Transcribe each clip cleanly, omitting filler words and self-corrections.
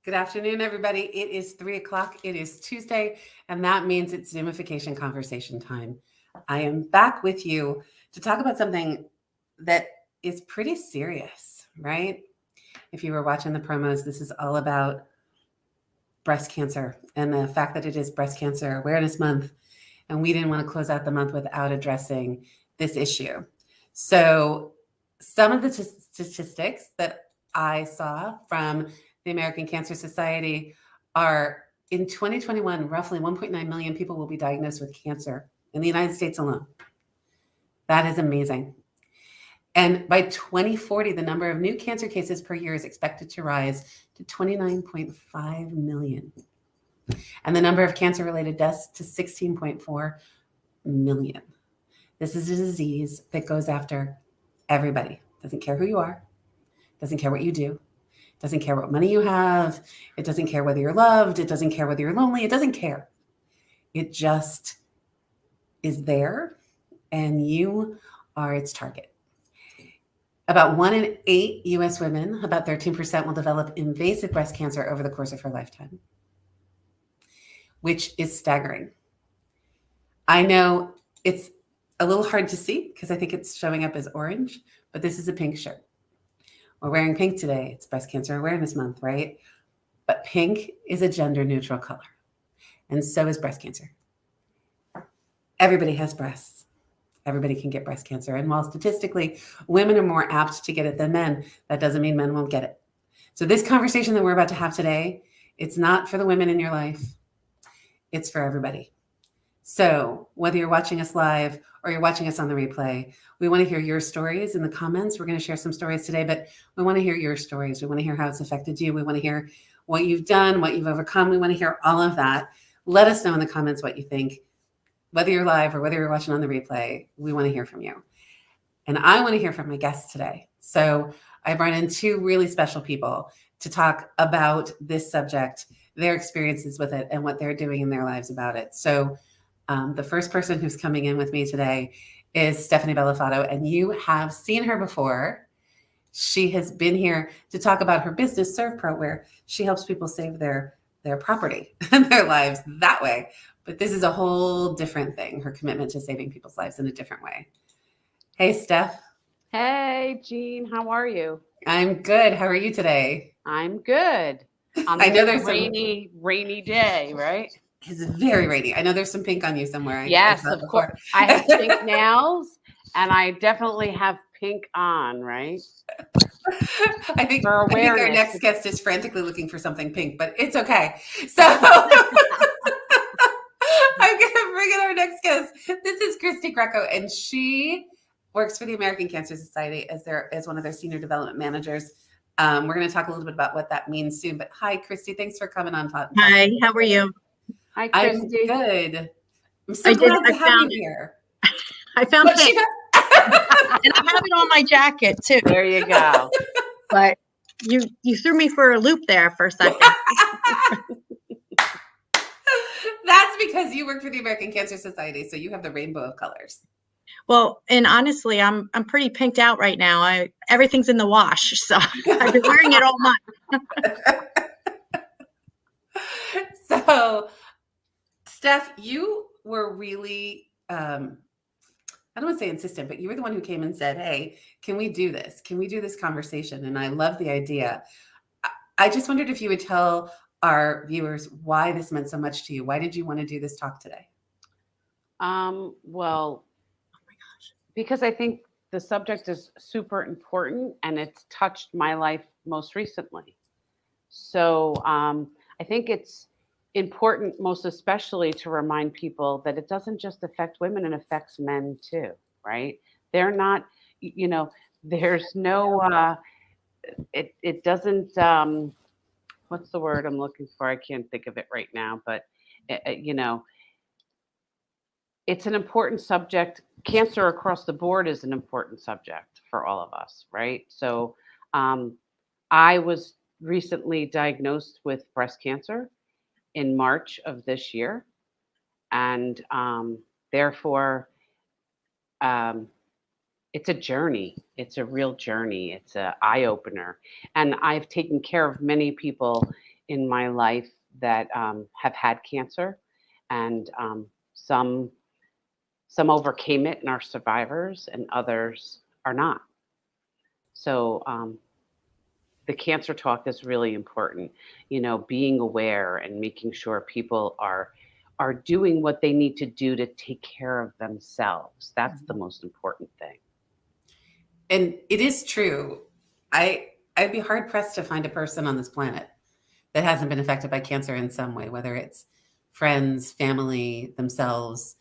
Good afternoon, everybody. It is 3 o'clock. It is Tuesday, and that means it's Zoom-I-Fication conversation time. I am back with you to talk about something that is pretty serious, right? If you were watching the promos, this is all about breast cancer and the fact that it is Breast Cancer Awareness Month, and we didn't want to close out the month without addressing this issue. So, some of the statistics that I saw from the American Cancer Society are in 2021, roughly 1.9 million people will be diagnosed with cancer in the United States alone. That is amazing. And by 2040, the number of new cancer cases per year is expected to rise to 29.5 million. And the number of cancer-related deaths to 16.4 million. This is a disease that goes after everybody. Doesn't care who you are, doesn't care what you do, doesn't care what money you have, it doesn't care whether you're loved, it doesn't care whether you're lonely, it doesn't care. It just is there, and you are its target. About 1 in 8 US women, about 13%, will develop invasive breast cancer over the course of her lifetime, which is staggering. I know it's a little hard to see because I think it's showing up as orange, but this is a pink shirt. We're wearing pink today. It's Breast Cancer Awareness Month, right? But pink is a gender neutral color, and so is breast cancer. Everybody has breasts. Everybody can get breast cancer. And while statistically women are more apt to get it than men, that doesn't mean men won't get it. So this conversation that we're about to have today, it's not for the women in your life. It's for everybody. So whether you're watching us live or you're watching us on the replay, we want to hear your stories in the comments. We're going to share some stories today, but we want to hear your stories. We want to hear how it's affected you. We want to hear what you've done, what you've overcome. We want to hear all of that. Let us know in the comments what you think. Whether you're live or whether you're watching on the replay, we want to hear from you. And I want to hear from my guests today. So I brought in 2 really special people to talk about this subject, their experiences with it, and what they're doing in their lives about it. So the first person who's coming in with me today is Stephanie Bellofatto, and you have seen her before. She has been here to talk about her business, ServPro, where she helps people save their property and their lives that way. But this is a whole different thing, her commitment to saving people's lives in a different way. Hey, Steph. Hey, Jean, how are you? I'm good. How are you today? I'm good. On I know this there's rainy day, right? It's very rainy. I know there's some pink on you somewhere. I Yes, saw it of course. before. I have pink nails, and I definitely have pink on, right? I think For our awareness. next guest is frantically looking for something pink, but it's okay. So I'm going to bring in our next guest. This is Kristi Greco, and she works for the American Cancer Society as one of their senior development managers. We're going to talk a little bit about what that means soon. But hi, Kristi. Thanks for coming on. Hi, how are you? Hi, I'm Kristi. good. I'm so glad to have you here. I found What pink, she and I have it on my jacket too. There you go. But you threw me for a loop there for a second. That's because you work for the American Cancer Society, so you have the rainbow of colors. Well, and honestly, I'm pretty pinked out right now. Everything's in the wash, so I've been wearing it all month. So, Steph, you were really, I don't want to say insistent, but you were the one who came and said, hey, can we do this? Can we do this conversation? And I love the idea. I just wondered if you would tell our viewers why this meant so much to you. Why did you want to do this talk today? Well, because I think the subject is super important and it's touched my life most recently. So I think it's important, most especially, to remind people that it doesn't just affect women, it affects men too, right? They're not, there's no, it doesn't, what's the word I'm looking for? I can't think of it right now, but, it's an important subject. Cancer across the board is an important subject for all of us, right? So I was recently diagnosed with breast cancer in March of this year. And therefore, it's a journey. It's a real journey. It's an eye opener. And I've taken care of many people in my life that have had cancer, and some overcame it and are survivors, and others are not. So the cancer talk is really important. Being aware and making sure people are doing what they need to do to take care of themselves. That's the most important thing. And it is true. I'd be hard pressed to find a person on this planet that hasn't been affected by cancer in some way, whether it's friends, family, themselves.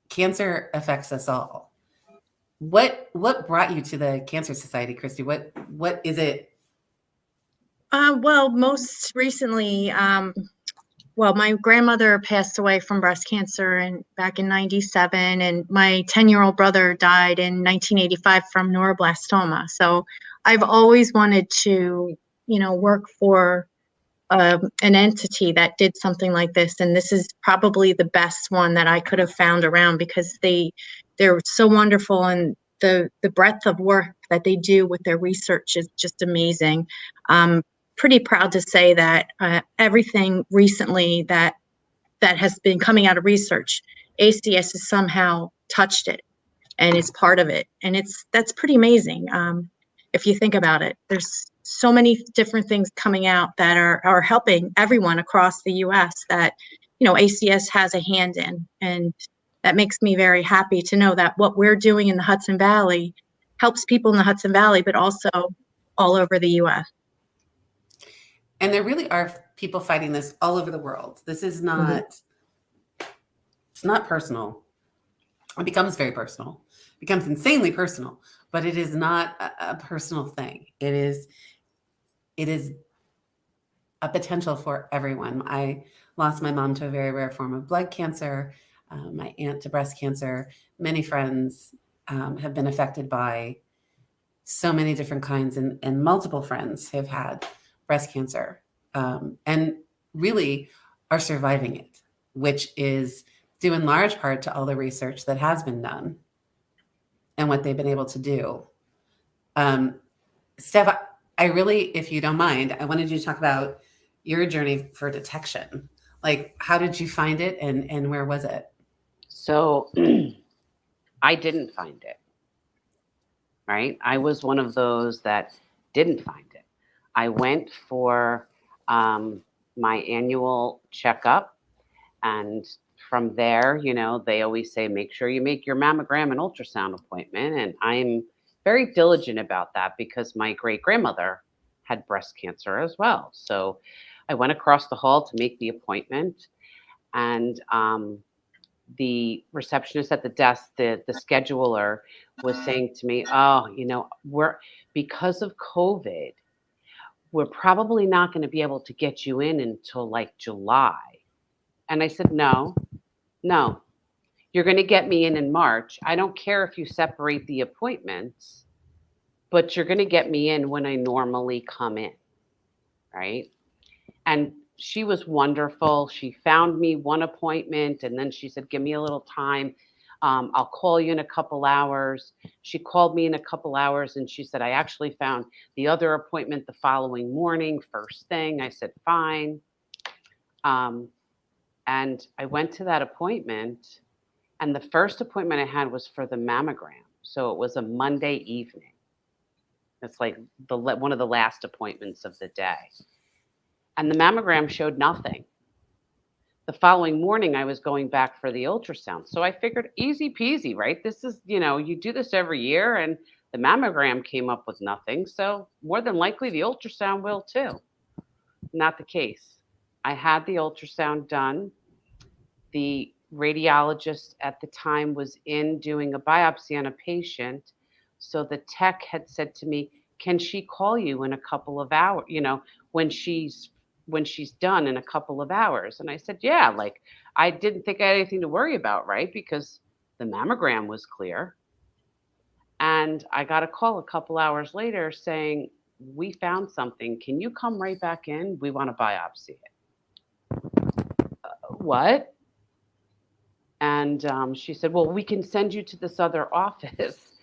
Cancer affects us all. What brought you to the Cancer Society, Kristi? What is it? Well, most recently, well, my grandmother passed away from breast cancer back in 97, and my 10-year-old brother died in 1985 from neuroblastoma. So I've always wanted to, work for an entity that did something like this, and this is probably the best one that I could have found around, because they're so wonderful, and the breadth of work that they do with their research is just amazing. Pretty proud to say that everything recently that has been coming out of research, ACS has somehow touched it and it's part of it, and that's pretty amazing. If you think about it, there's so many different things coming out that are helping everyone across the U.S. that ACS has a hand in, and that makes me very happy to know that what we're doing in the Hudson Valley helps people in the Hudson Valley, but also all over the U.S. And there really are people fighting this all over the world. This is not, it's not personal. It becomes very personal, it becomes insanely personal, but it is not a personal thing. It is a potential for everyone. I lost my mom to a very rare form of blood cancer, my aunt to breast cancer. Many friends have been affected by so many different kinds, and multiple friends have had breast cancer and really are surviving it, which is due in large part to all the research that has been done and what they've been able to do. Steph, I really, if you don't mind, I wanted you to talk about your journey for detection. Like, how did you find it, and where was it? So I didn't find it, right? I was one of those that didn't find it. I went for my annual checkup, and from there, they always say, make sure you make your mammogram and ultrasound appointment. And I'm very diligent about that because my great grandmother had breast cancer as well. So I went across the hall to make the appointment, and the receptionist at the desk, the scheduler, was saying to me, oh, because of COVID, we're probably not going to be able to get you in until like July. And I said, no, you're going to get me in March. I don't care if you separate the appointments, but you're going to get me in when I normally come in, right? And she was wonderful. She found me one appointment, and then she said, give me a little time. I'll call you in a couple hours. She called me in a couple hours, and she said, I actually found the other appointment the following morning, first thing. I said, fine. And I went to that appointment, and the first appointment I had was for the mammogram. So it was a Monday evening. It's like one of the last appointments of the day. And the mammogram showed nothing. The following morning, I was going back for the ultrasound. So I figured easy peasy, right? This is, you do this every year, and the mammogram came up with nothing. So more than likely the ultrasound will too. Not the case. I had the ultrasound done. The radiologist at the time was in doing a biopsy on a patient. So the tech had said to me, can she call you in a couple of hours, when she's done in a couple of hours? And I said, yeah, like I didn't think I had anything to worry about, right? Because the mammogram was clear. And I got a call a couple hours later saying, we found something. Can you come right back in? We want to biopsy it. What? And she said, well, we can send you to this other office.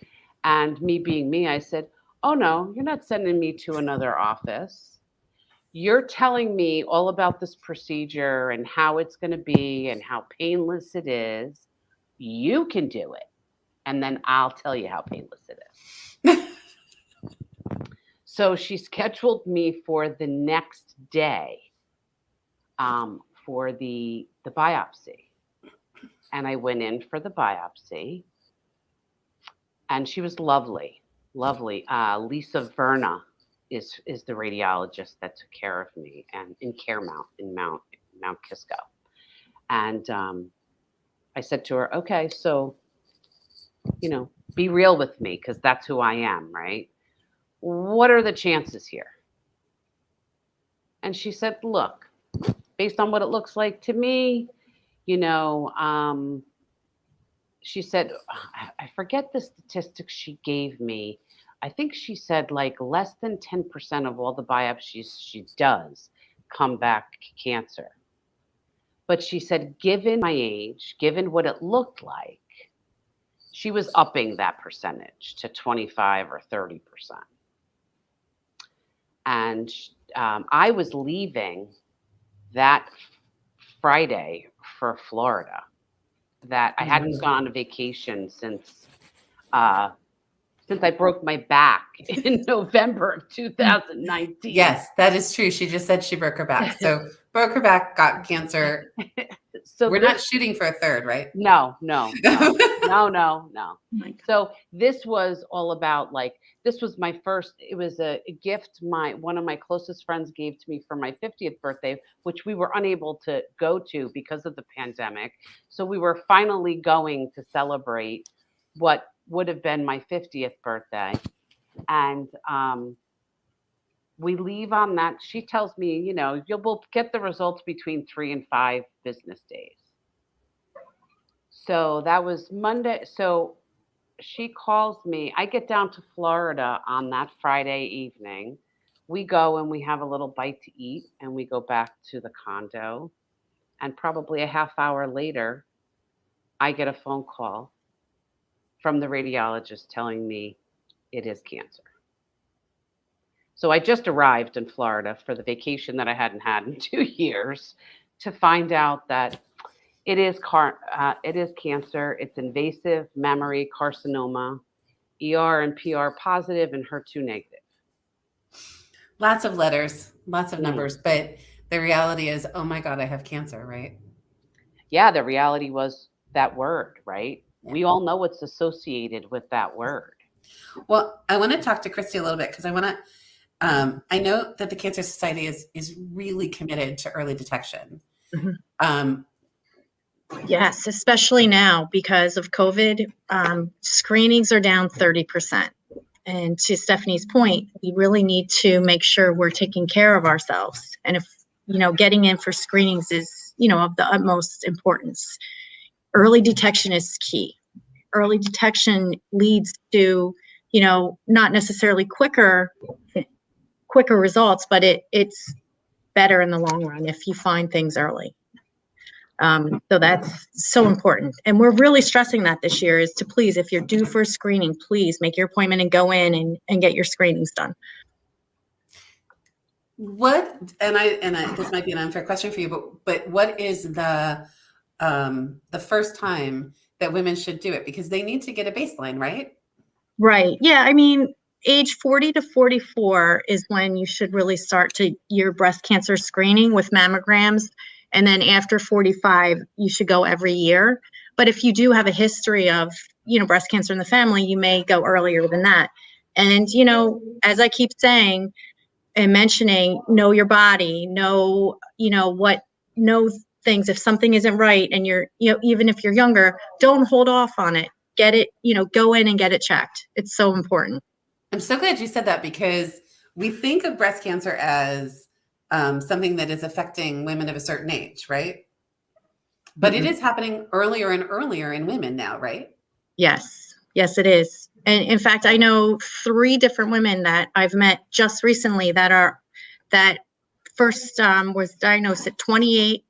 And me being me, I said, oh, no, you're not sending me to another office. you're telling me all about this procedure and how it's going to be and how painless it is. You can do it. And then I'll tell you how painless it is. So she scheduled me for the next day for the biopsy. And I went in for the biopsy. And she was lovely, lovely. Lisa Verna is the radiologist that took care of me and in Caremount in Mount Kisco. And I said to her, okay, so, be real with me because that's who I am, right? What are the chances here? And she said, look, based on what it looks like to me, she said, I forget the statistics she gave me. I think she said like less than 10% of all the biopsies she does come back cancer. But she said, given my age, given what it looked like, she was upping that percentage to 25 or 30%. And I was leaving that Friday for Florida. That I hadn't gone on a vacation since I broke my back in November of 2019. Yes, that is true. She just said she broke her back. So broke her back, got cancer. So we're not shooting for a third, right? No. So this was all about this was my first, it was a gift one of my closest friends gave to me for my 50th birthday, which we were unable to go to because of the pandemic. So we were finally going to celebrate what would have been my 50th birthday. And we leave on that. She tells me, we'll get the results between 3 and 5 business days. So that was Monday. So she calls me. I get down to Florida on that Friday evening. We go and we have a little bite to eat and we go back to the condo. And probably a half hour later, I get a phone call from the radiologist telling me it is cancer. So I just arrived in Florida for the vacation that I hadn't had in 2 years to find out that it is cancer. It's invasive mammary carcinoma, ER and PR positive and HER2 negative. Lots of letters, lots of numbers, but the reality is, oh my God, I have cancer, right? Yeah, the reality was that word, right? Yeah. We all know what's associated with that word. Well, I want to talk to Kristi a little bit because I want to. I know that the Cancer Society is really committed to early detection. Mm-hmm. Yes, especially now because of COVID, screenings are down 30%. And to Stephanie's point, we really need to make sure we're taking care of ourselves. And if, getting in for screenings is, of the utmost importance. Early detection is key. Early detection leads to, not necessarily quicker results, but it's better in the long run if you find things early. So that's so important. And we're really stressing that this year is to please, if you're due for a screening, please make your appointment and go in and get your screenings done. This might be an unfair question for you, but what is the first time that women should do it? Because they need to get a baseline, right? Right. Yeah. I mean, age 40 to 44 is when you should really start your breast cancer screening with mammograms. And then after 45, you should go every year. But if you do have a history of, breast cancer in the family, you may go earlier than that. And, as I keep saying and mentioning, know your body, know things. If something isn't right and you're, even if you're younger, don't hold off on it. Get it, go in and get it checked. It's so important. I'm so glad you said that because we think of breast cancer as something that is affecting women of a certain age, right? But it is happening earlier and earlier in women now, right? Yes, it is. And in fact, I know 3 different women that I've met just recently that first was diagnosed at 28,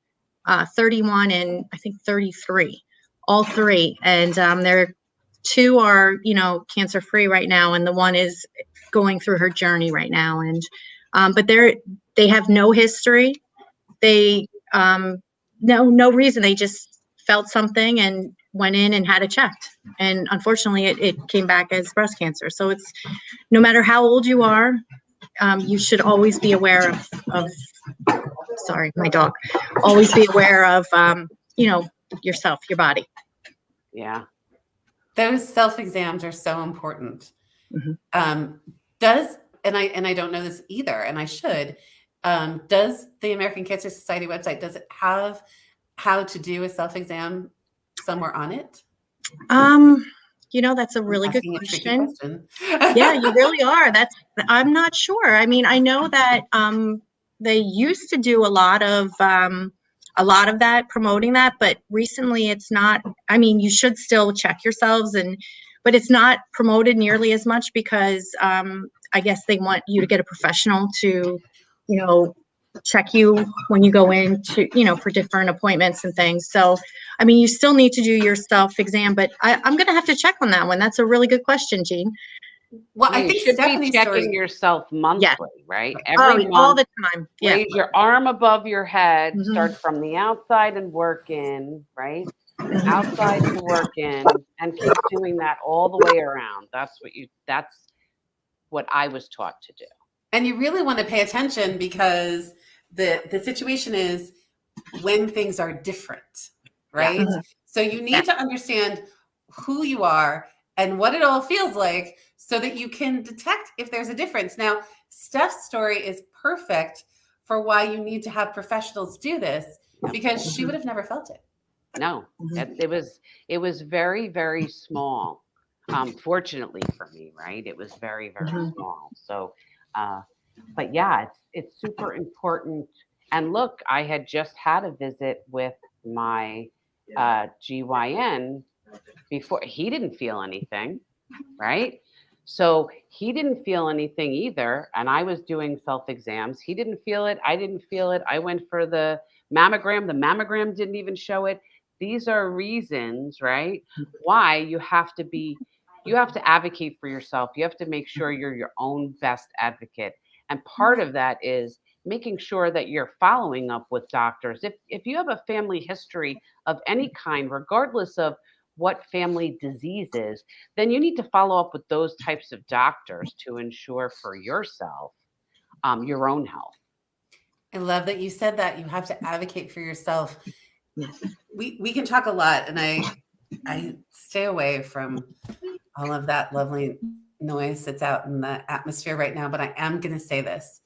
31, and I think 33, all 3. And they're 2 are, cancer free right now. And the one is going through her journey right now. And But they have no history. They no reason. They just felt something and went in and had it checked. And unfortunately, it came back as breast cancer. So it's no matter how old you are, you should always be aware of sorry, my dog. Always be aware of yourself, your body. Yeah. Those self-exams are so important. Mhm. And I don't know this either, and I should. Does the American Cancer Society website, does it have how to do a self-exam somewhere on it? That's a really good Asking a tricky question. question. Yeah, you really are. I'm not sure. I mean, I know that they used to do a lot of that, promoting that, but recently it's not. I mean, you should still check yourselves, but it's not promoted nearly as much because I guess they want you to get a professional to, check you when you go in to, for different appointments and things. So, I mean, you still need to do your self exam, but I'm going to have to check on that one. That's a really good question, Jean. Well, Yeah, I you think should be Stephanie's checking story. yourself monthly, right? Oh, Every all month, the time. Yeah. raise your arm above your head, Mhm. start from the outside and work in, right? Mhm. Outside to work in, and keep doing that all the way around. That's what I was taught to do. And you really want to pay attention because the situation is when things are different, right? Mhm. So you need to understand who you are and what it all feels like so that you can detect if there's a difference. Now, Steph's story is perfect for why you need to have professionals do this because she would have never felt it. No, Mhm. it was very, very small. Fortunately for me, right? It was very, very Mhm. small. So, but yeah, it's super important. And look, I had just had a visit with my GYN before. He didn't feel anything, right? So he didn't feel anything either. And I was doing self exams. He didn't feel it. I didn't feel it. I went for the mammogram. The mammogram didn't even show it. These are reasons, right? Why you have to advocate for yourself. You have to make sure you're your own best advocate. And part of that is making sure that you're following up with doctors. If you have a family history of any kind, regardless of what family disease is, then you need to follow up with those types of doctors to ensure for yourself your own health. I love that you said that. You have to advocate for yourself. Yes. We can talk a lot, and I stay away from all of that lovely noise that's out in the atmosphere right now. But I am going to say this: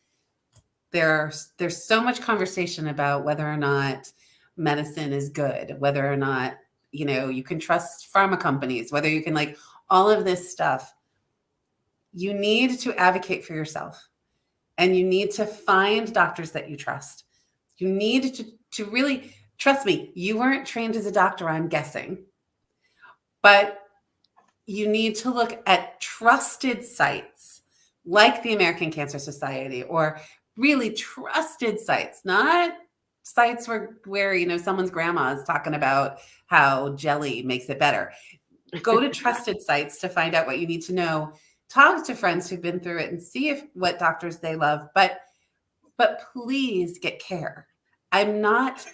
there's so much conversation about whether or not medicine is good, whether or not you can trust pharma companies, whether you can like all of this stuff. You need to advocate for yourself, and you need to find doctors that you trust. You need to really trust me. You weren't trained as a doctor, I'm guessing, but you need to look at trusted sites like the American Cancer Society or really trusted sites, not sites where someone's grandma is talking about how jelly makes it better. Go to trusted sites to find out what you need to know. Talk to friends who've been through it and see what doctors they love. But please get care. I'm not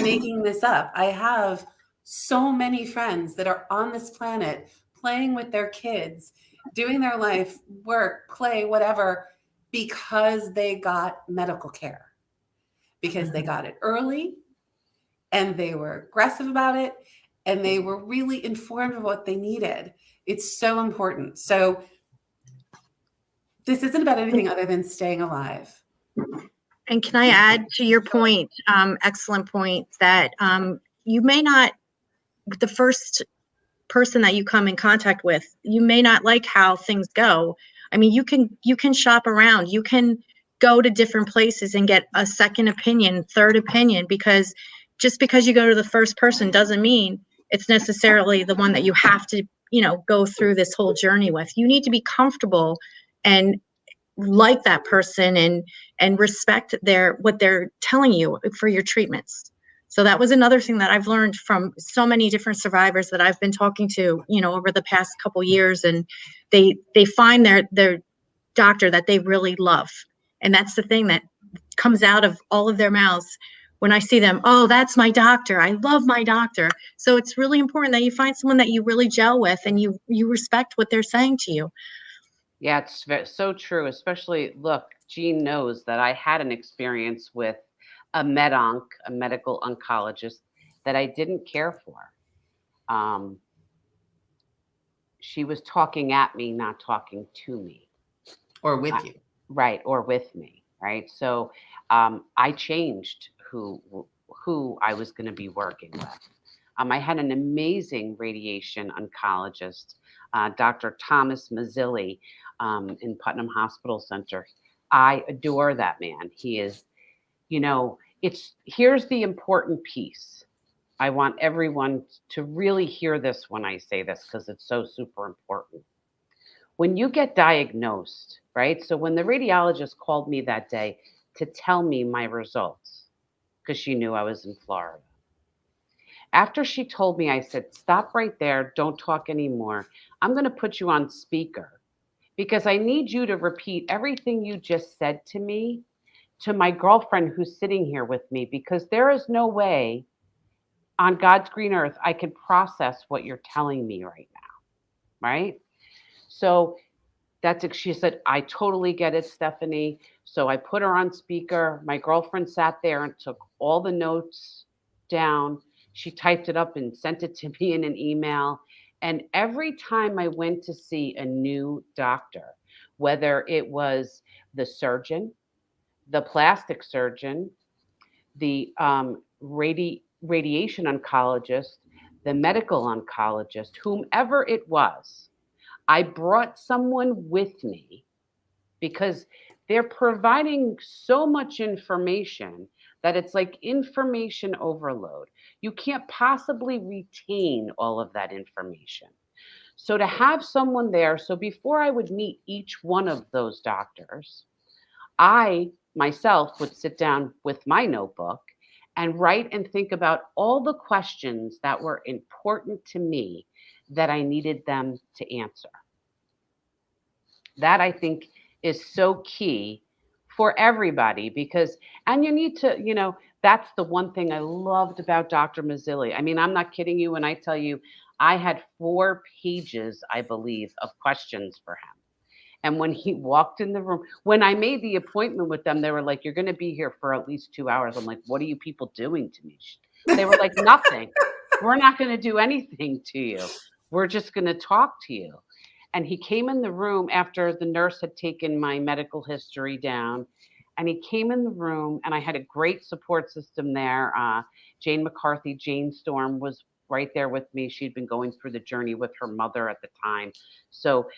making this up. I have so many friends that are on this planet playing with their kids, doing their life, work, play, whatever, because they got medical care, because they got it early and they were aggressive about it and they were really informed of what they needed. It's so important. So this isn't about anything other than staying alive. And can I add to your point, excellent point, that you may not, the first person that you come in contact with, you may not like how things go. I mean, you can shop around, you can go to different places and get a second opinion, third opinion, because just because you go to the first person doesn't mean it's necessarily the one that you have to, go through this whole journey with. You need to be comfortable and like that person and respect what they're telling you for your treatments. So that was another thing that I've learned from so many different survivors that I've been talking to, over the past couple years, and they find their doctor that they really love, And that's the thing that comes out of all of their mouths when I see them. Oh, that's my doctor. I love my doctor. So it's really important that you find someone that you really gel with and you respect what they're saying to you. Yeah, it's so true. Especially, look, Jean knows that I had an experience with a a medical oncologist that I didn't care for. Um, she was talking at me, not talking to me. Or Uh, with you. right, or with me, right? So I changed who I was going to be working with. I had an amazing radiation oncologist, Dr. Thomas Mazzilli, in Putnam Hospital Center. I adore that man. He is, it's here's the important piece. I want everyone to really hear this when I say this because it's so super important. When you get diagnosed, right? So when the radiologist called me that day to tell me my results, because she knew I was in Florida. After she told me, I said, stop right there. Don't talk anymore. I'm going to put you on speaker because I need you to repeat everything you just said to me to my girlfriend who's sitting here with me because there is no way on God's green earth I can process what you're telling me right now. Right. So she said, I totally get it, Stephanie. So I put her on speaker. My girlfriend sat there and took all the notes down. She typed it up and sent it to me in an email. And every time I went to see a new doctor, whether it was the surgeon, the plastic surgeon, the radiation oncologist, the medical oncologist, whomever it was, I brought someone with me because they're providing so much information that it's like information overload. You can't possibly retain all of that information. So to have someone there, so before I would meet each one of those doctors, I myself would sit down with my notebook and write and think about all the questions that were important to me that I needed them to answer. That I think is so key for everybody because, and you need to, that's the one thing I loved about Dr. Mazzilli. I mean, I'm not kidding you when I tell you I had 4 pages, I believe, of questions for him. And when he walked in the room, when I made the appointment with them, they were like, you're going to be here for at least 2 hours. I'm like, what are you people doing to me? They were like, nothing. We're not going to do anything to you. We're just going to talk to you. And he came in the room after the nurse had taken my medical history down. And he came in the room, and I had a great support system there. Jane McCarthy, Jane Storm was right there with me. She'd been going through the journey with her mother at the time. So,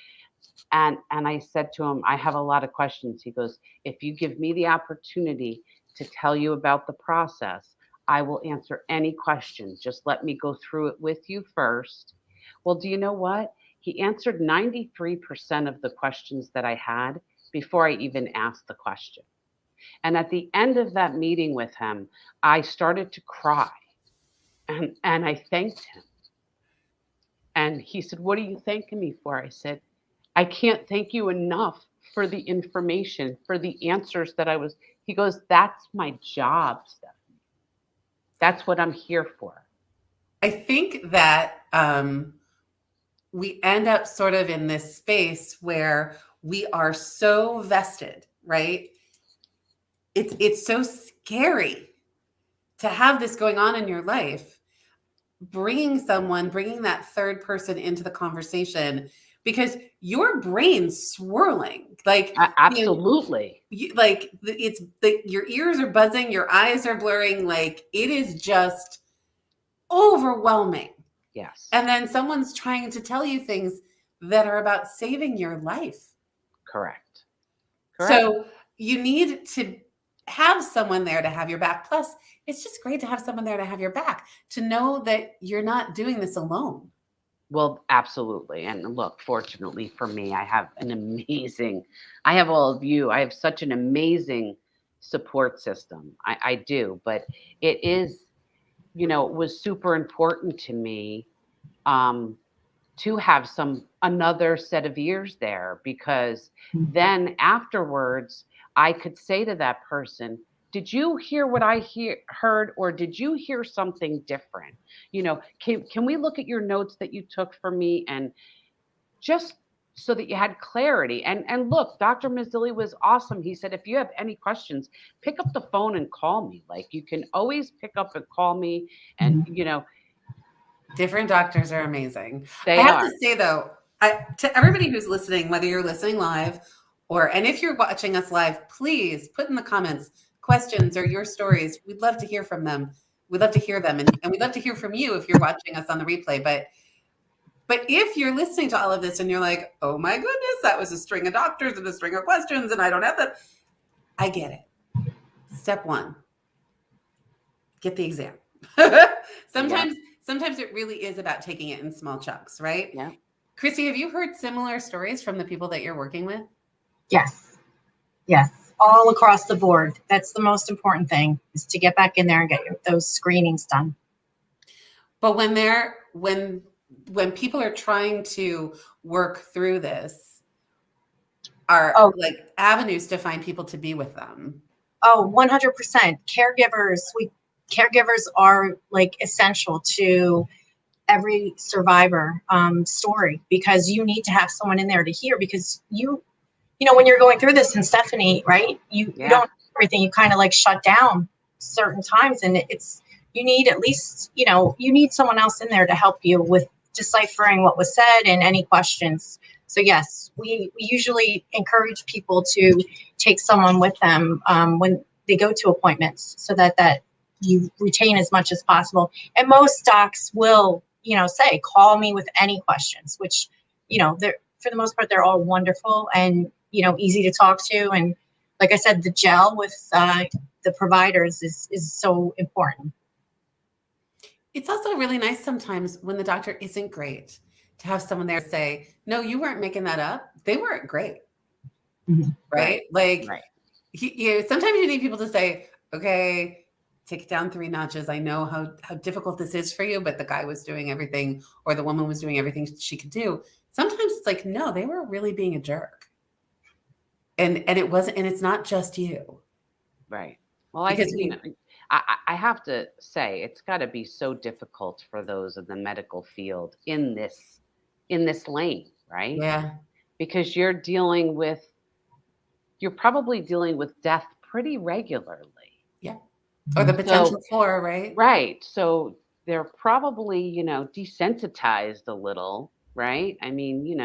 and I said to him, I have a lot of questions. He goes, if you give me the opportunity to tell you about the process, I will answer any question. Just let me go through it with you first. Well, do you know what? He answered 93% of the questions that I had before I even asked the question. And at the end of that meeting with him, I started to cry and I thanked him. And he said, what are you thanking me for? I said, I can't thank you enough for the information, for the answers that he goes, that's my job, Stephanie. That's what I'm here for. I think that we end up sort of in this space where we are so vested, right? It's so scary to have this going on in your life, bringing that third person into the conversation because your brain's swirling. Like, absolutely. Your ears are buzzing, your eyes are blurring. Like, it is just overwhelming. Yes. And then someone's trying to tell you things that are about saving your life. Correct. So you need to have someone there to have your back. Plus, it's just great to have someone there to have your back, to know that you're not doing this alone. Well, absolutely. And look, fortunately for me, I have I have all of you. I have such an amazing support system. I do, but it is, it was super important to me to have another set of ears there because then afterwards I could say to that person, did you hear what I heard, or did you hear something different? Can we look at your notes that you took from me, and just so that you had clarity. And look, Dr. Mazzilli was awesome. He said, if you have any questions, pick up the phone and call me. Like, you can always pick up and call me. And, Different doctors are amazing. they I have are. to say though, to everybody who's listening, whether you're listening live and if you're watching us live, please put in the comments questions or your stories. We'd love to hear from them. We'd love to hear them. And we'd love to hear from you if you're watching us on the replay. But if you're listening to all of this and you're like, oh my goodness, that was a string of doctors and a string of questions and I don't have that. I get it. Step one, get the exam. Sometimes it really is about taking it in small chunks, right? Yeah. Kristi, have you heard similar stories from the people that you're working with? Yes. All across the board. That's the most important thing, is to get back in there and get those screenings done. But when people are trying to work through this, are like avenues to find people to be with them. 100%. Caregivers are like essential to every survivor story, because you need to have someone in there to hear, because when you're going through this, and Stephanie, right, you don't know everything, you kind of like shut down certain times, and you need at least, you need someone else in there to help you with deciphering what was said and any questions. So yes, we usually encourage people to take someone with them when they go to appointments, so that you retain as much as possible. And most docs will, say, call me with any questions, which, they're, for the most part, they're all wonderful and, easy to talk to. And like I said, the gel with the providers is so important. It's also really nice sometimes when the doctor isn't great to have someone there say, no, you weren't making that up. They weren't great. Mm-hmm. Right? Like, right. Sometimes you need people to say, okay, take it down 3 notches. I know how difficult this is for you, but the guy was doing everything, or the woman was doing everything she could do. Sometimes it's like, no, they were really being a jerk. And it wasn't, and it's not just you. Right. Well, I think, I have to say, it's got to be so difficult for those in the medical field in this lane, right? Yeah. Because you're probably dealing with death pretty regularly. Yeah. Or the potential for, right? Right. So they're probably, desensitized a little, right? I mean,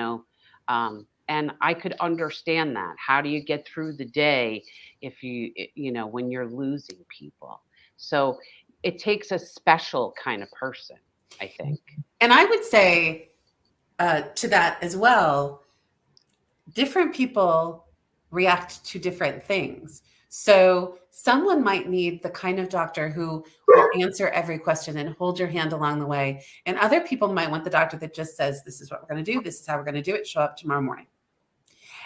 and I could understand that. How do you get through the day if when you're losing people? So it takes a special kind of person, I think. And I would say to that as well, different people react to different things. So someone might need the kind of doctor who will answer every question and hold your hand along the way. And other people might want the doctor that just says, this is what we're going to do. This is how we're going to do it. Show up tomorrow morning.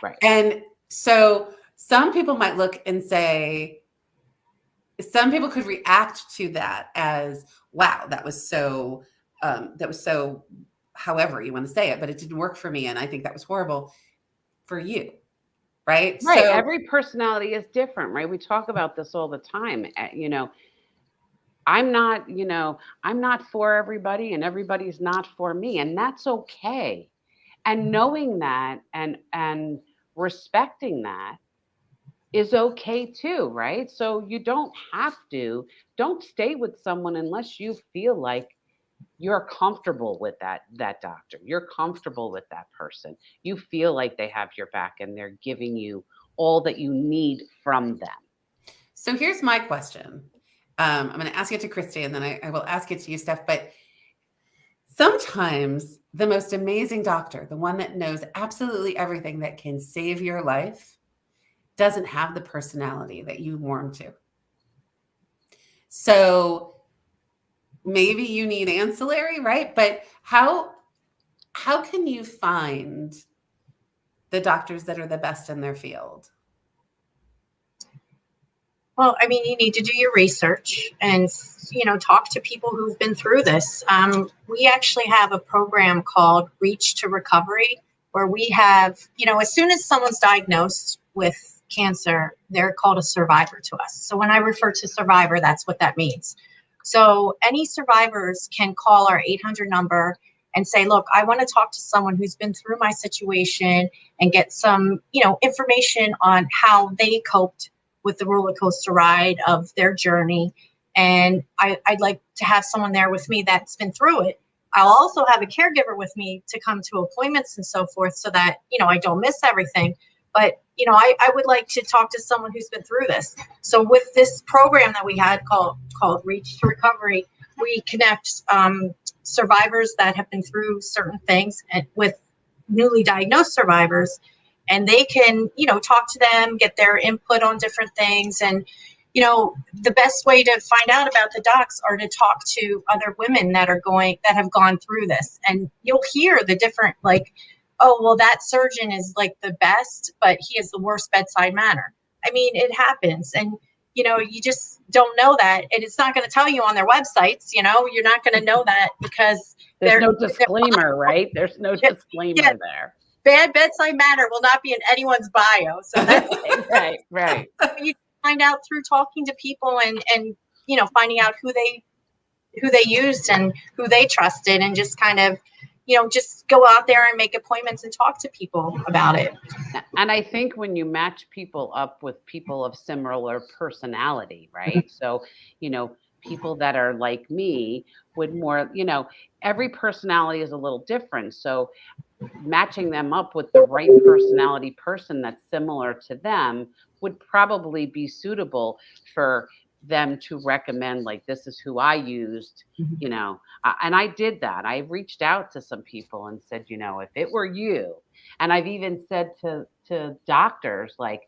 Right. And so some people might look and say, some people could react to that as, wow, that was so however you want to say it, but it didn't work for me. And I think that was horrible for you. Right. Right. So, every personality is different, right? We talk about this all the time. I'm not for everybody, and everybody's not for me. And that's okay. And knowing that and respecting that is okay too, right? So you don't stay with someone unless you feel like you're comfortable with that doctor. You're comfortable with that person. You feel like they have your back and they're giving you all that you need from them. So here's my question. I'm going to ask it to Kristi, and then I will ask it to you, Steph. But sometimes the most amazing doctor, the one that knows absolutely everything that can save your life, doesn't have the personality that you warm to. So maybe you need ancillary, right? But how can you find the doctors that are the best in their field? Well, I mean, you need to do your research and, talk to people who've been through this. We actually have a program called Reach to Recovery, where we have, as soon as someone's diagnosed with cancer, they're called a survivor to us. So when I refer to survivor, that's what that means. So any survivors can call our 800 number and say, look, I want to talk to someone who's been through my situation and get some, information on how they coped with the roller coaster ride of their journey. And I'd like to have someone there with me that's been through it. I'll also have a caregiver with me to come to appointments and so forth so that, I don't miss everything. But, I would like to talk to someone who's been through this. So with this program that we had called Reach to Recovery, we connect survivors that have been through certain things and with newly diagnosed survivors, and they can, talk to them, get their input on different things. And, the best way to find out about the docs are to talk to other women that have gone through this. And you'll hear the different, like, oh, well, that surgeon is like the best, but he has the worst bedside manner. I mean, it happens. And, you just don't know that. And it's not going to tell you on their websites, you're not going to know that because there's no disclaimer, right? There's no disclaimer there. Bad bedside manner will not be in anyone's bio. So that's right. You find out through talking to people and finding out who they used and who they trusted, and just kind of just go out there and make appointments and talk to people about it. And I think when you match people up with people of similar personality, right? So, people that are like me would more, every personality is a little different. So matching them up with the right personality person that's similar to them would probably be suitable for them to recommend, like, this is who I used, and I did that. I reached out to some people and said, if it were you, and I've even said to doctors, like,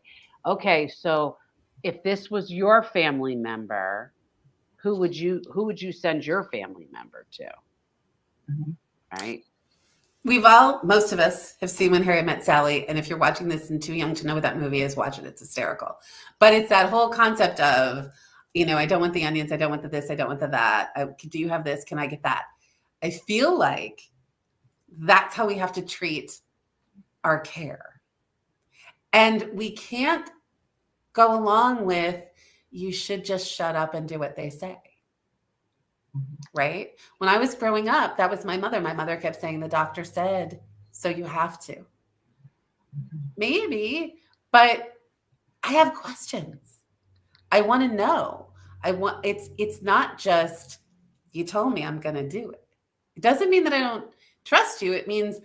okay, so if this was your family member, who would you send your family member to? Right? Most of us have seen When Harry Met Sally, and if you're watching this and too young to know what that movie is, watch it. It's hysterical. But it's that whole concept of, I don't want the onions, I don't want the this, I don't want the that. Do you have this? Can I get that? I feel like that's how we have to treat our care. And we can't go along with, you should just shut up and do what they say. Right? When I was growing up, that was my mother. My mother kept saying, the doctor said, so you have to. Maybe, but I have questions. I want to know. It's not just, you told me, I'm going to do it. It doesn't mean that I don't trust you. It means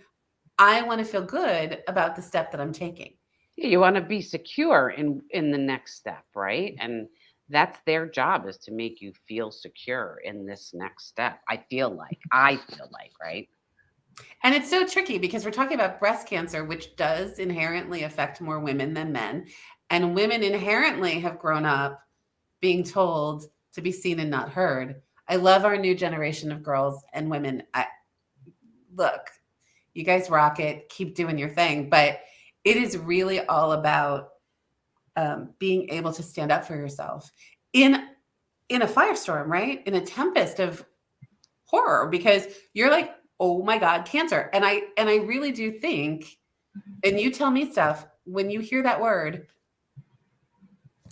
I want to feel good about the step that I'm taking. You want to be secure in the next step, right? And that's their job, is to make you feel secure in this next step. I feel like, right? And it's so tricky because we're talking about breast cancer, which does inherently affect more women than men. And women inherently have grown up being told to be seen and not heard. I love our new generation of girls and women. Look, you guys rock it. Keep doing your thing. But it is really all about being able to stand up for yourself in a firestorm, right? In a tempest of horror, because you're like, oh my God, cancer. And I really do think, and you tell me, Steph, when you hear that word,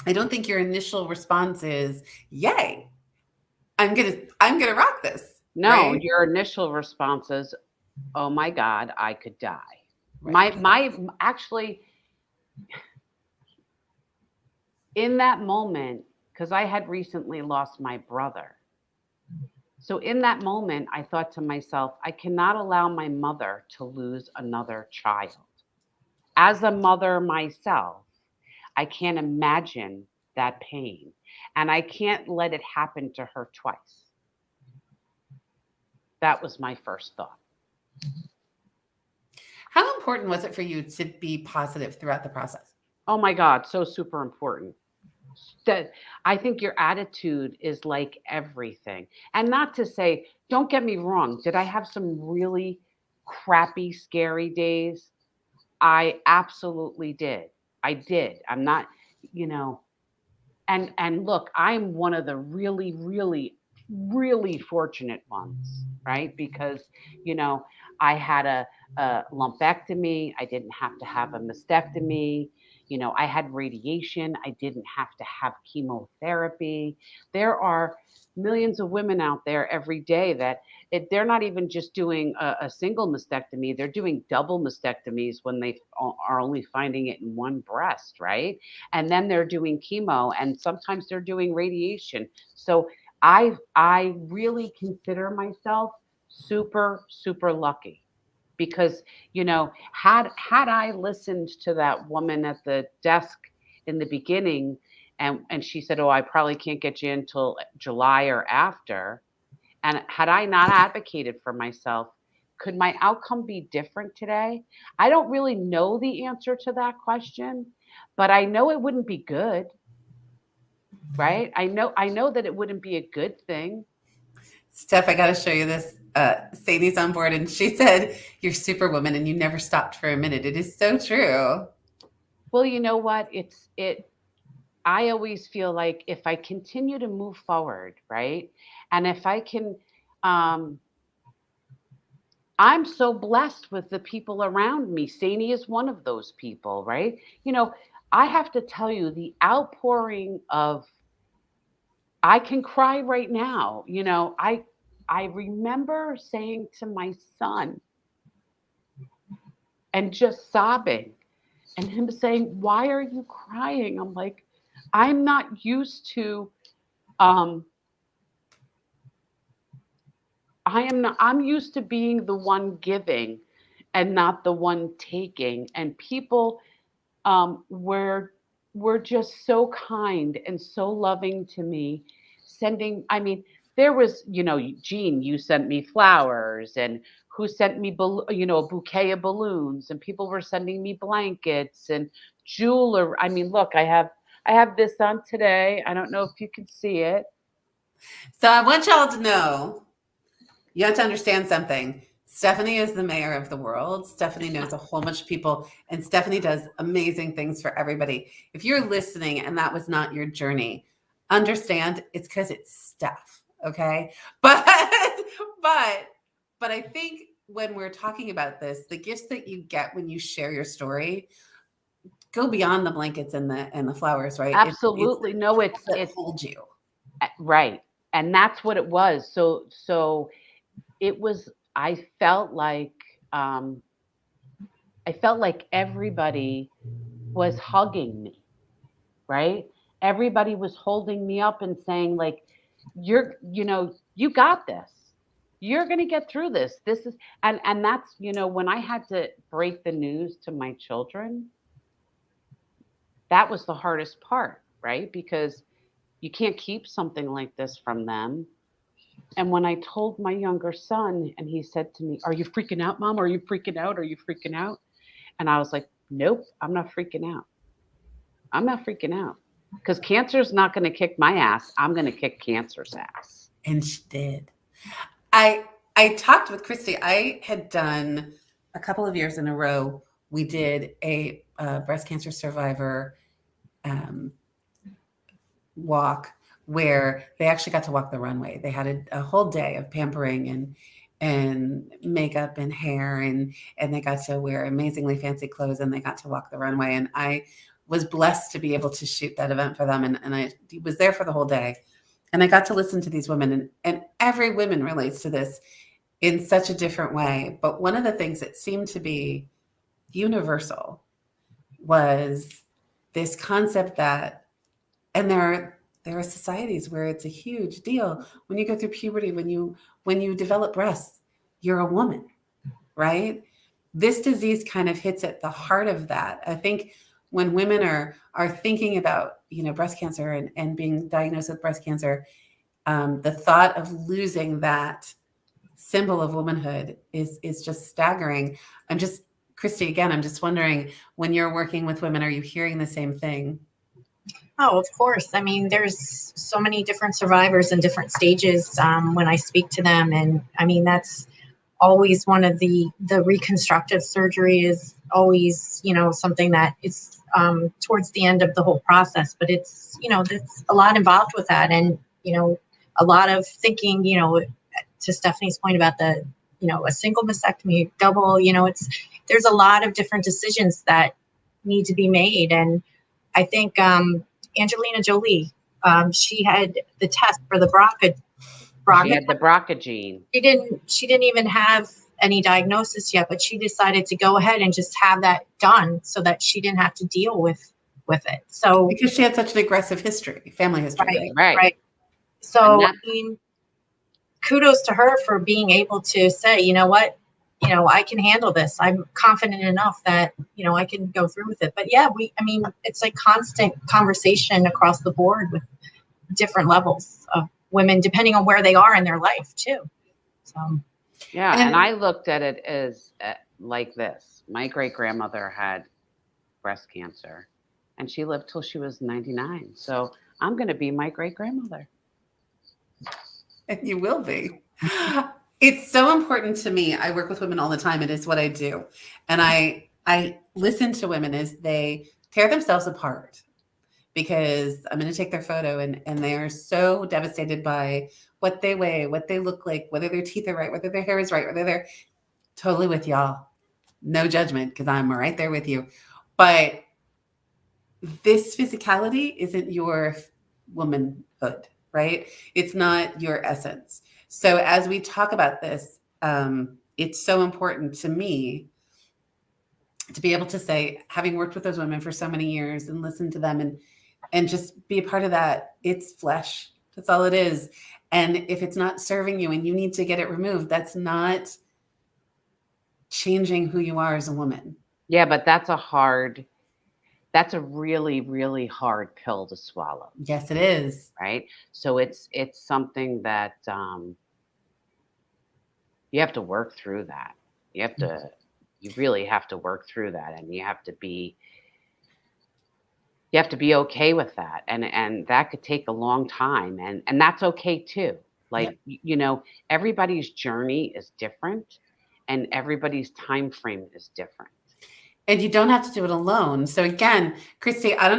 I don't think your initial response is, yay, I'm gonna rock this. No, right? Your initial response is, oh my God, I could die. Right. My actually, in that moment, because I had recently lost my brother. So in that moment, I thought to myself, I cannot allow my mother to lose another child. As a mother myself, I can't imagine that pain. And I can't let it happen to her twice. That was my first thought. How important was it for you to be positive throughout the process? Oh my God, so super important. That I think your attitude is like everything. And not to say, don't get me wrong, did I have some really crappy, scary days? I absolutely did. I did. I'm not, and look, I'm one of the really, really, really fortunate ones, right? Because, I had a lumpectomy. I didn't have to have a mastectomy. I had radiation. I didn't have to have chemotherapy. There are millions of women out there every day that they're not even just doing a single mastectomy. They're doing double mastectomies when they are only finding it in one breast, right? And then they're doing chemo, and sometimes they're doing radiation. So I really consider myself super, super lucky because, had I listened to that woman at the desk in the beginning, and she said, "Oh, I probably can't get you until July or after," and had I not advocated for myself, could my outcome be different today? I don't really know the answer to that question, but I know it wouldn't be good, right? I know that it wouldn't be a good thing. Steph, I got to show you this. Sadie's on board, and she said, "You're superwoman, and you never stopped for a minute." It is so true. Well, you know what? I always feel like if I continue to move forward, right? And if I can, um, I'm so blessed with the people around me. Sani is one of those people, right? I have to tell you the outpouring of, I can cry right now. I remember saying to my son and just sobbing and him saying, "Why are you crying?" I'm like, I'm not used to um I'm used to being the one giving and not the one taking. And people were just so kind and so loving to me, sending, I mean, there was, Jean, you sent me flowers, and who sent me a bouquet of balloons, and people were sending me blankets and jewelry. I mean, look, I have this on today. I don't know if you can see it. So I want y'all to know, you have to understand something. Stephanie is the mayor of the world. Stephanie knows a whole bunch of people, and Stephanie does amazing things for everybody. If you're listening and that was not your journey, understand it's because it's Steph, okay? But but I think when we're talking about this, the gifts that you get when you share your story go beyond the blankets and the flowers, right? Absolutely. No, It's that it's hold you. right. And that's what it was. So it was, um I felt like everybody was hugging me, right? Everybody was holding me up and saying, like, you got this. You're going to get through this. This is, and that's, when I had to break the news to my children, that was the hardest part, right? Because you can't keep something like this from them. And when I told my younger son, and he said to me, "Are you freaking out, Mom? Are you freaking out? Are you freaking out?" And I was like, "Nope, I'm not freaking out. I'm not freaking out, because cancer's not going to kick my ass. I'm going to kick cancer's ass." And she did. I talked with Kristi. I had done a couple of years in a row. We did a breast cancer survivor walk where they actually got to walk the runway. They had a whole day of pampering and makeup and hair, and they got to wear amazingly fancy clothes, and they got to walk the runway. And I was blessed to be able to shoot that event for them, and I was there for the whole day. And I got to listen to these women, and every woman relates to this in such a different way. But one of the things that seemed to be universal was this concept that, and there are societies where it's a huge deal when you go through puberty, when you develop breasts, you're a woman, right? This disease kind of hits at the heart of that. I think when women are thinking about breast cancer and being diagnosed with breast cancer, the thought of losing that symbol of womanhood is just staggering. Kristi, again, I'm just wondering, when you're working with women, are you hearing the same thing? Oh, of course. I mean, there's so many different survivors in different stages when I speak to them. And I mean, that's always one of the reconstructive surgery is always, something that is towards the end of the whole process. But it's, there's a lot involved with that. And, a lot of thinking, to Stephanie's point about the, a single mastectomy, double, there's a lot of different decisions that need to be made. And I think Angelina Jolie, she had the test for the She had the BRCA gene. She didn't even have any diagnosis yet, but she decided to go ahead and just have that done so that she didn't have to deal with it. So because she had such an aggressive history, family history, right. Right. So I mean, kudos to her for being able to say, you know what, I can handle this. I'm confident enough that, I can go through with it. But yeah, it's like constant conversation across the board with different levels of women, depending on where they are in their life too. So. Yeah, and I looked at it as like this. My great-grandmother had breast cancer, and she lived till she was 99. So I'm going to be my great-grandmother. And you will be. It's so important to me. I work with women all the time. It is what I do. And I listen to women as they tear themselves apart, because I'm going to take their photo and they are so devastated by what they weigh, what they look like, whether their teeth are right, whether their hair is right, whether they're totally with y'all. No judgment, because I'm right there with you. But this physicality isn't your womanhood, right? It's not your essence. So as we talk about this, it's so important to me to be able to say, having worked with those women for so many years and listened to them and just be a part of that, it's flesh. That's all it is. And if it's not serving you and you need to get it removed, that's not changing who you are as a woman. Yeah, but that's a really, really hard pill to swallow. Yes, it is. Right? So it's something that you have to work through that. You really have to work through that, and you have to be okay with that. And that could take a long time, and that's okay too. Like, everybody's journey is different, and everybody's time frame is different. And you don't have to do it alone. So again, Kristi, I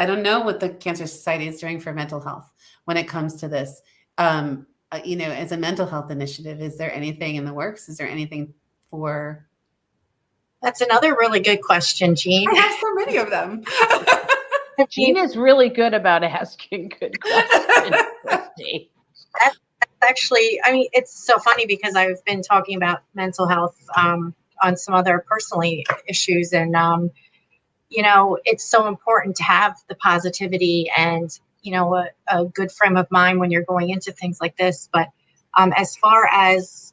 don't know what the Cancer Society is doing for mental health when it comes to this. As a mental health initiative, is there anything in the works? Is there anything for? That's another really good question, Jean. I have so many of them. Jean is really good about asking good questions, Kristi. That's actually, it's so funny because I've been talking about mental health on some other personally issues. And, it's so important to have the positivity and, a good frame of mind when you're going into things like this. But as far as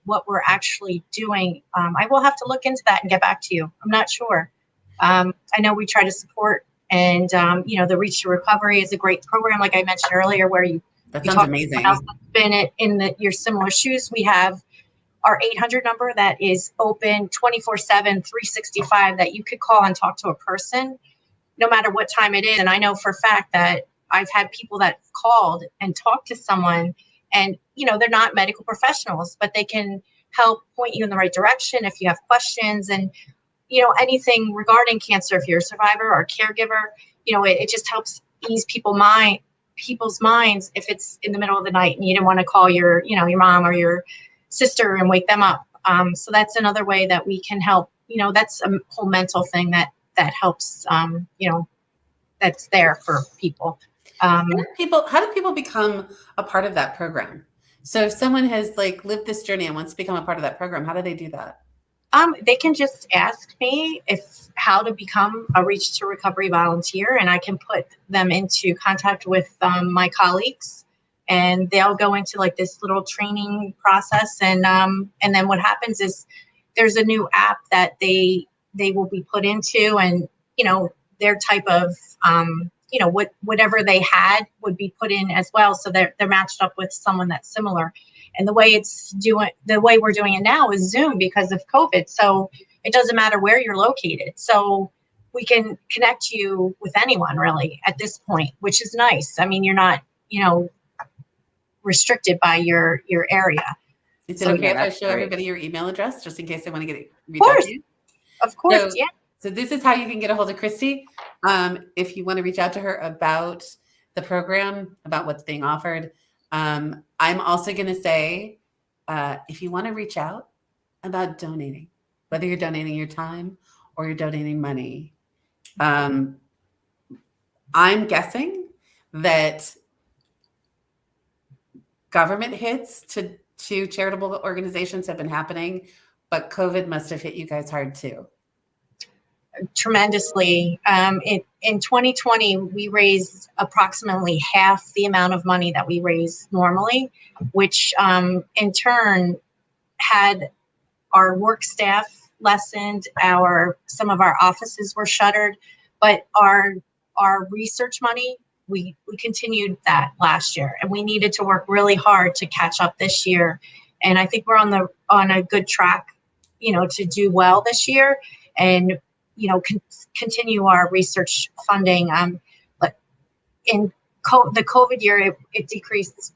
what we're actually doing, I will have to look into that and get back to you. I'm not sure. I know we try to support, and, the Reach to Recovery is a great program, like I mentioned earlier, where that sounds amazing. Been in your similar shoes. We have our 800 number that is open 24/7, 365, that you could call and talk to a person no matter what time it is. And I know for a fact that I've had people that called and talked to someone, and, they're not medical professionals, but they can help point you in the right direction if you have questions. And, anything regarding cancer, if you're a survivor or a caregiver, it just helps ease people's minds if it's in the middle of the night and you didn't want to call your mom or your sister and wake them up. So that's another way that we can help. That's a whole mental thing that helps. That's there for people. How do people become a part of that program? So if someone has lived this journey and wants to become a part of that program, how do they do that? They can just ask me how to become a Reach to Recovery volunteer, and I can put them into contact with my colleagues, and they'll go into this little training process. And then what happens is there's a new app that they will be put into, and their type of whatever they had would be put in as well, so they're matched up with someone that's similar. And the way we're doing it now is Zoom because of COVID. So it doesn't matter where you're located. So we can connect you with anyone really at this point, which is nice. You're not, restricted by your area. Is it okay if I show everybody your email address just in case they want to reach out to you? Of course, yeah. So this is how you can get a hold of Kristi. If you want to reach out to her about the program, about what's being offered. I'm also going to say, if you want to reach out about donating, whether you're donating your time or you're donating money, Um, I'm guessing that government hits to charitable organizations have been happening, but COVID must have hit you guys hard too. Tremendously. In 2020, we raised approximately half the amount of money that we raise normally, which in turn had our work staff lessened, some of our offices were shuttered, but our research money, we continued that last year, and we needed to work really hard to catch up this year. And I think we're on a good track, to do well this year, and continue our research funding. But in the COVID year, it decreased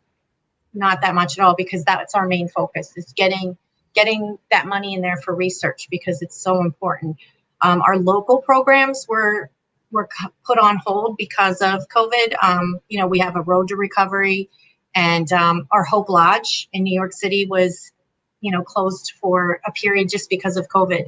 not that much at all, because that's our main focus, is getting that money in there for research, because it's so important. Our local programs were put on hold because of COVID. We have a Road to Recovery, and our Hope Lodge in New York City was, closed for a period just because of COVID.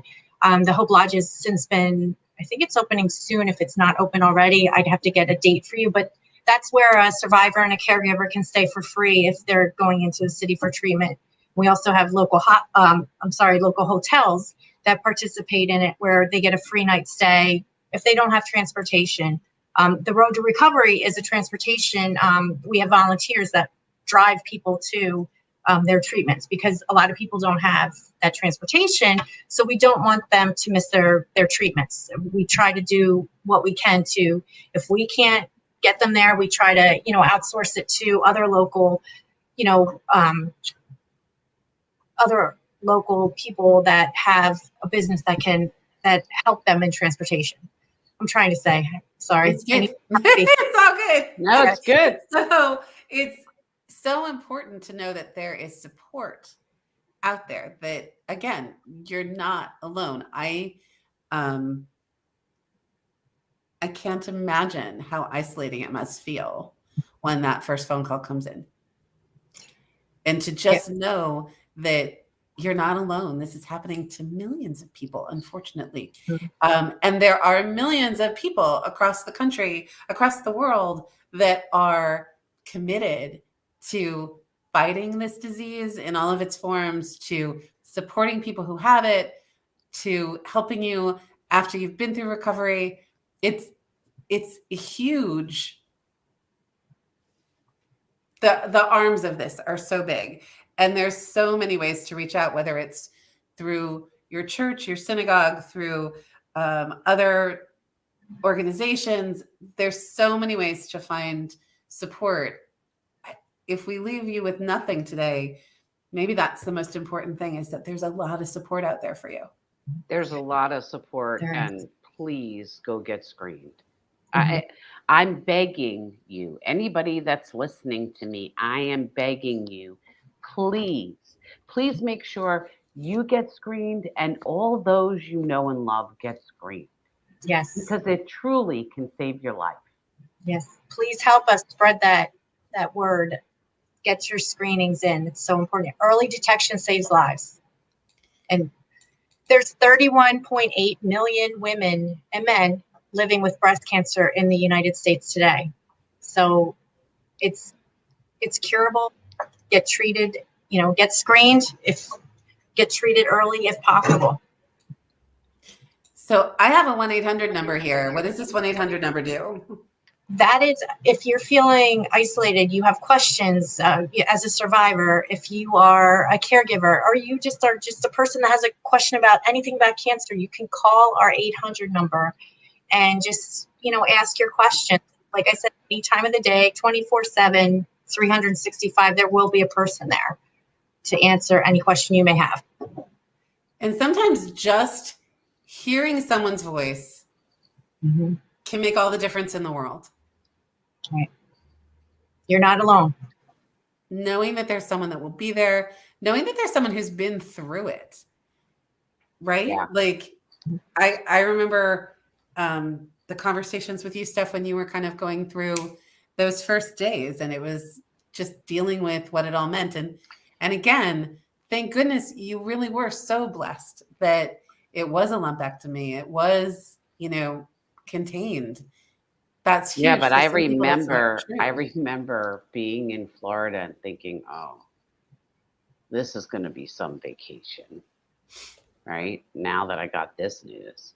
The Hope Lodge has since been, I think it's opening soon. If it's not open already, I'd have to get a date for you, but that's where a survivor and a caregiver can stay for free if they're going into the city for treatment. We also have local hotels that participate in it, where they get a free night stay if they don't have transportation. The Road to Recovery is a transportation. We have volunteers that drive people to their treatments, because a lot of people don't have that transportation. So we don't want them to miss their treatments. We try to do what we can to, if we can't get them there, we try to, outsource it to other local people that have a business that help them in transportation. I'm trying to say, sorry. It's good. It's all good. No, it's good. So it's so important to know that there is support out there, that again, you're not alone. I can't imagine how isolating it must feel when that first phone call comes in. And to just know that you're not alone. This is happening to millions of people, unfortunately. And there are millions of people across the country, across the world, that are committed to fighting this disease in all of its forms, to supporting people who have it, to helping you after you've been through recovery. It's huge. The arms of this are so big, and there's so many ways to reach out, whether it's through your church, your synagogue, through other organizations. There's so many ways to find support. If we leave you with nothing today, maybe that's the most important thing, is that there's a lot of support out there for you. There's a lot of support, and please go get screened. Mm-hmm. I'm begging you, anybody that's listening to me, I am begging you, please make sure you get screened, and all those you know and love get screened. Yes. Because it truly can save your life. Yes. Please help us spread that word. Get your screenings in. It's so important. Early detection saves lives. And there's 31.8 million women and men living with breast cancer in the United States today. So it's curable. Get treated, get screened, get treated early if possible. So I have a 1-800 number here. What does this 1-800 number do? That is, if you're feeling isolated, you have questions as a survivor, if you are a caregiver, or you just are a person that has a question about anything about cancer, you can call our 800 number and just, ask your question. Like I said, any time of the day, 24/7, 365, there will be a person there to answer any question you may have. And sometimes just hearing someone's voice can make all the difference in the world. Right. You're not alone. Knowing that there's someone that will be there, knowing that there's someone who's been through it, right? Yeah. Like I remember the conversations with you, Steph, when you were kind of going through those first days, and it was just dealing with what it all meant. And again, thank goodness you really were so blessed that it was a lumpectomy. It was, contained. That's huge. Yeah, but For I some people, it's not true. remember being in Florida and thinking, oh, this is going to be some vacation, right? Now that I got this news,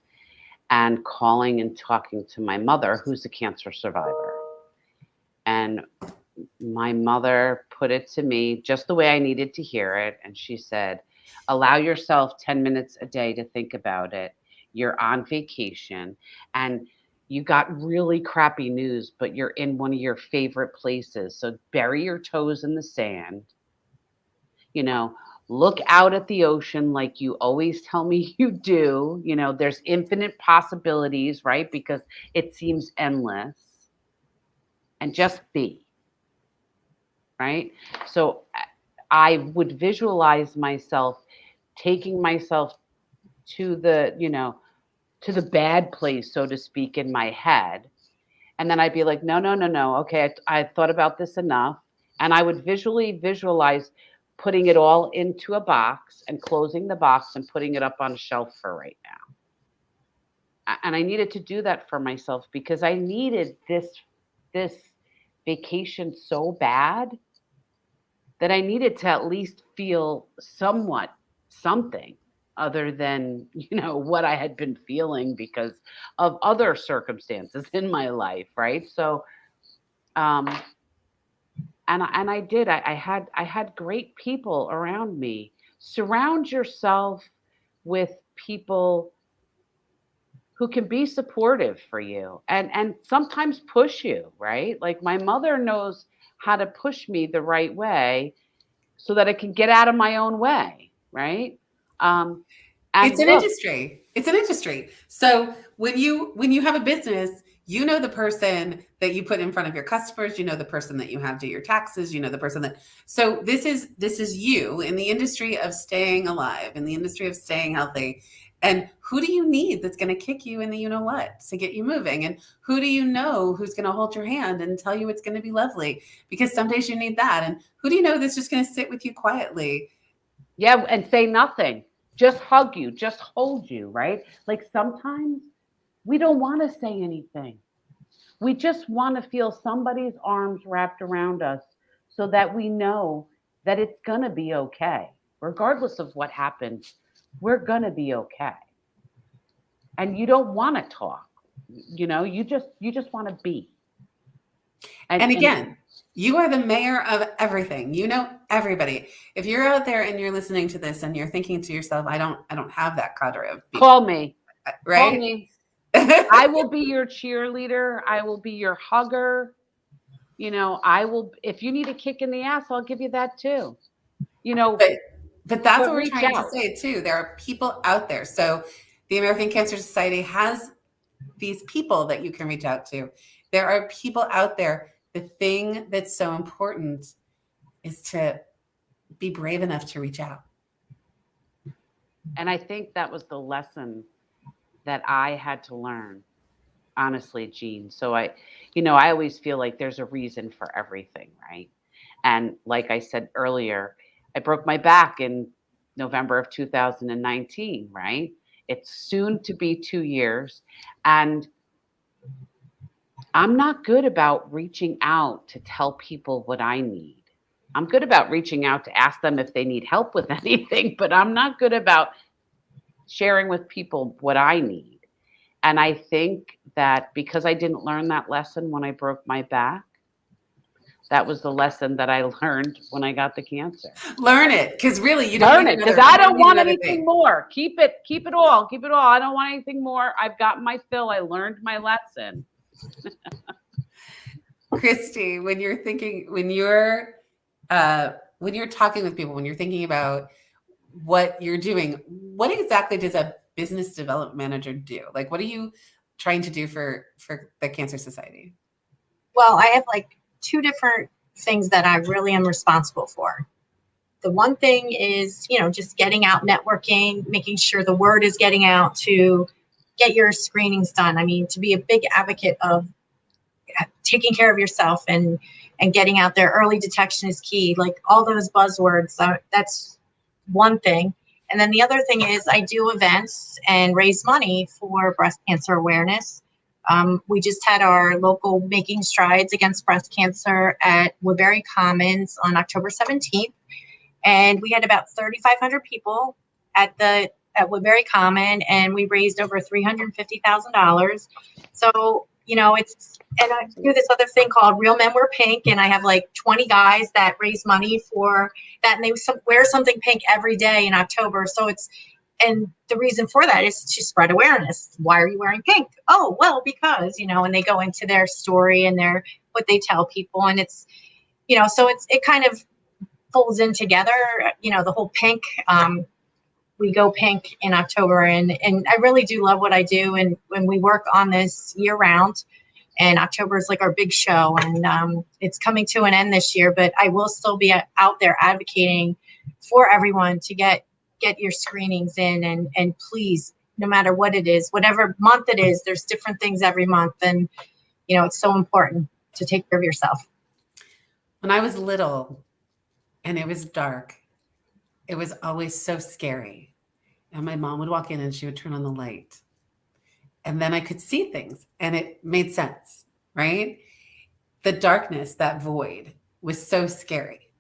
and calling and talking to my mother, who's a cancer survivor. And my mother put it to me just the way I needed to hear it. And she said, allow yourself 10 minutes a day to think about it. You're on vacation and you got really crappy news, but you're in one of your favorite places. So bury your toes in the sand, you know, look out at the ocean like you always tell me you do. You know, there's infinite possibilities, right? Because it seems endless. And just be, right? So I would visualize myself taking myself to the, to the bad place, so to speak, in my head. And then I'd be like, no, no, no, no. Okay, I thought about this enough. And I would visualize putting it all into a box and closing the box and putting it up on a shelf for right now. And I needed to do that for myself because I needed this vacation so bad that I needed to at least feel somewhat something other than, what I had been feeling because of other circumstances in my life, right? So and I did. I had great people around me. Surround yourself with people who can be supportive for you and sometimes push you, right? Like my mother knows how to push me the right way so that I can get out of my own way, right? And It's an look, industry. It's an industry. So when you have a business, you know the person that you put in front of your customers, you know the person that you have do your taxes, you know the person that. So this is you in the industry of staying alive, in the industry of staying healthy. And who do you need that's going to kick you in the you know what to get you moving? And who do you know who's going to hold your hand and tell you it's going to be lovely? Because some days you need that. And who do you know that's just going to sit with you quietly? yeah, and say nothing. Just hug you, just hold you, right? Like sometimes we don't want to say anything. We just want to feel somebody's arms wrapped around us so that we know that it's going to be okay. Regardless of what happens, we're going to be okay. And you don't want to talk. You just want to be. And again, you are the mayor of everything. You know everybody. If you're out there and you're listening to this and you're thinking to yourself, I don't have that cadre of people. Call me. Right? Call me. I will be your cheerleader. I will be your hugger. I will, if you need a kick in the ass, I'll give you that too. But that's what we're reach trying out. to say too. There are people out there. So the American Cancer Society has these people that you can reach out to. There are people out there. The thing that's so important is to be brave enough to reach out. And I think that was the lesson that I had to learn, honestly, Jean. So I always feel like there's a reason for everything, right? And like I said earlier, I broke my back in November of 2019, right? It's soon to be 2 years. And I'm not good about reaching out to tell people what I need. I'm good about reaching out to ask them if they need help with anything, but I'm not good about sharing with people what I need. And I think that because I didn't learn that lesson when I broke my back, that was the lesson that I learned when I got the cancer. Learn it, because really you don't learn need it because another- I don't need want another anything thing. more. Keep it all. I don't want anything more. I've got my fill. I learned my lesson. Kristi, when you're talking with people, when you're thinking about what you're doing, what exactly does a business development manager do? Like, what are you trying to do for the Cancer Society? Well, I have like two different things that I really am responsible for. The one thing is, just getting out, networking, making sure the word is getting out to get your screenings done. I mean, to be a big advocate of taking care of yourself and getting out there. Early detection is key. Like all those buzzwords, that's one thing. And then the other thing is I do events and raise money for breast cancer awareness. We just had our local Making Strides Against Breast Cancer at Woodbury Commons on October 17th. And we had about 3,500 people at Woodbury Common, and we raised over $350,000. So, and I do this other thing called Real Men Wear Pink, and I have like 20 guys that raise money for that, and they wear something pink every day in October. So and the reason for that is to spread awareness. Why are you wearing pink? Oh, well, because, and they go into their story and what they tell people, and it's, so it kind of folds in together, the whole pink. We go pink in October, and I really do love what I do. And when we work on this year round, and October is like our big show, and it's coming to an end this year, but I will still be out there advocating for everyone to get your screenings in, and please, no matter what it is, whatever month it is, there's different things every month. And, it's so important to take care of yourself. When I was little and it was dark, it was always so scary. And my mom would walk in and she would turn on the light. And then I could see things and it made sense, right? The darkness, that void, was so scary.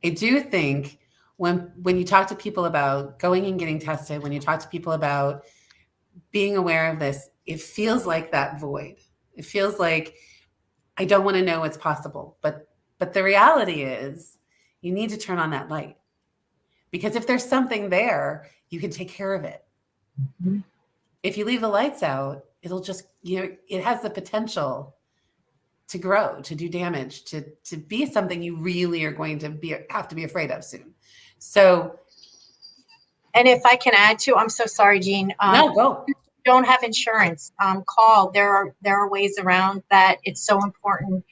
I do think when you talk to people about going and getting tested, when you talk to people about being aware of this, it feels like that void. It feels like I don't want to know what's possible. But the reality is you need to turn on that light. Because if there's something there, you can take care of it. Mm-hmm. If you leave the lights out, it'll just, it has the potential to grow, to do damage, to be something you really are going to have to be afraid of soon. So. And if I can add to, I'm so sorry, Jean. No, go. Don't have insurance, call. There are ways around that. It's so important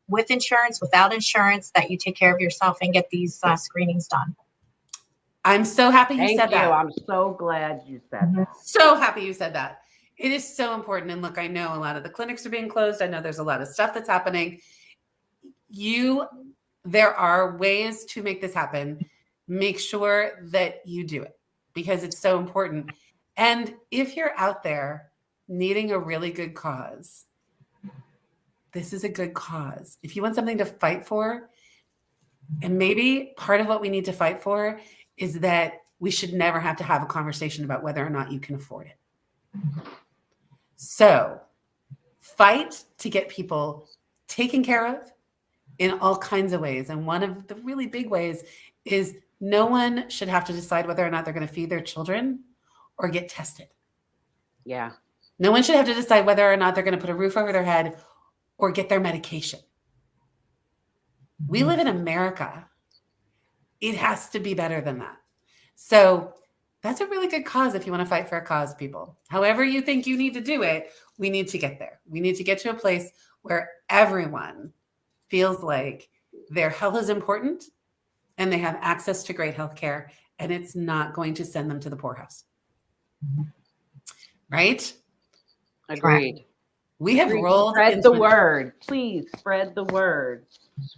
with insurance, without insurance, that you take care of yourself and get these screenings done. I'm so happy you said that. I'm so glad you said that. So happy you said that. It is so important. And look, I know a lot of the clinics are being closed. I know there's a lot of stuff that's happening. There are ways to make this happen. Make sure that you do it because it's so important. And if you're out there needing a really good cause, this is a good cause. If you want something to fight for, and maybe part of what we need to fight for is that we should never have to have a conversation about whether or not you can afford it. So fight to get people taken care of in all kinds of ways. And one of the really big ways is no one should have to decide whether or not they're going to feed their children or get tested. Yeah. No one should have to decide whether or not they're going to put a roof over their head or get their medication. We live in America. It has to be better than that. So that's a really good cause if you want to fight for a cause, people. However you think you need to do it, we need to get there. We need to get to a place where everyone feels like their health is important and they have access to great health care, and it's not going to send them to the poorhouse. Right? Agreed. We have rolled spread the word. Please spread the word.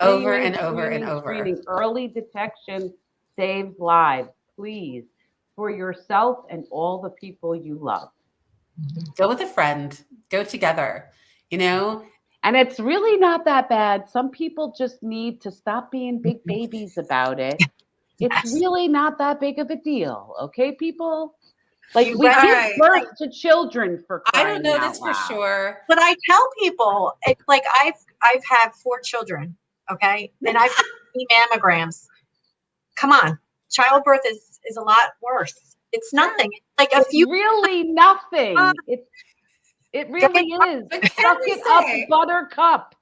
Over and over and over. Screening. Early detection saves lives. Please, for yourself and all the people you love. Go with a friend. Go together. And it's really not that bad. Some people just need to stop being big babies about it. It's really not that big of a deal. Okay, people? Like we give birth to children for crying I don't know out this loud. for sure. But I tell people, it's like I've had 4 children, okay? And I've had mammograms. Come on. Childbirth is a lot worse. It's nothing. It's like a few. Really nothing. It really is. Suck it up, buttercup.